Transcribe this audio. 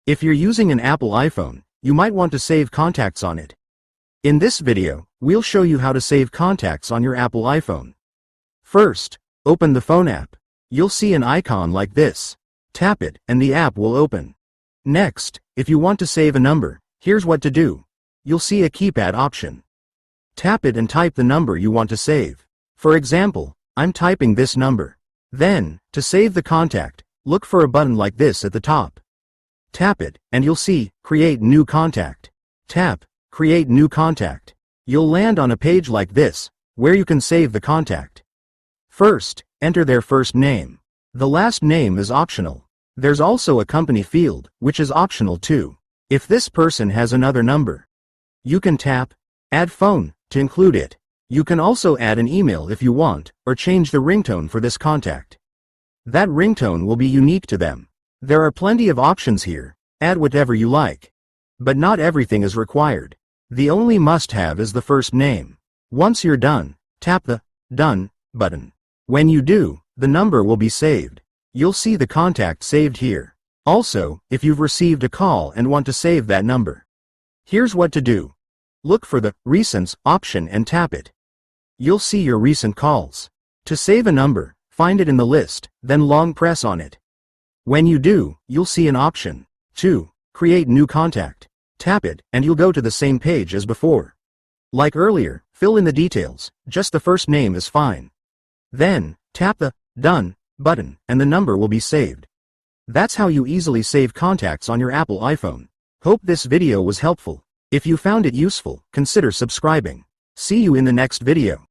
If you're using an Apple iPhone, you might want to save contacts on it. In this video, we'll show you how to save contacts on your Apple iPhone. First, open the phone app. You'll see an icon like this. Tap it, and the app will open. Next, if you want to save a number, here's what to do. You'll see a keypad option. Tap it and type the number you want to save. For example, I'm typing this number. Then, to save the contact, look for a button like this at the top. Tap it, and you'll see, Create New Contact. Tap, Create New Contact. You'll land on a page like this, where you can save the contact. First, enter their first name. The last name is optional. There's also a company field, which is optional too. If this person has another number, you can tap, Add Phone, to include it. You can also add an email if you want, or change the ringtone for this contact. That ringtone will be unique to them. There are plenty of options here. Add whatever you like. But not everything is required. The only must-have is the first name. Once you're done, tap the Done button. When you do, the number will be saved. You'll see the contact saved here. Also, if you've received a call and want to save that number, here's what to do. Look for the Recents option and tap it. You'll see your recent calls. To save a number, find it in the list, then long press on it. When you do, you'll see an option. 2. Create New Contact. Tap it, and you'll go to the same page as before. Like earlier, fill in the details, just the first name is fine. Then, tap the Done button, and the number will be saved. That's how you easily save contacts on your Apple iPhone. Hope this video was helpful. If you found it useful, consider subscribing. See you in the next video.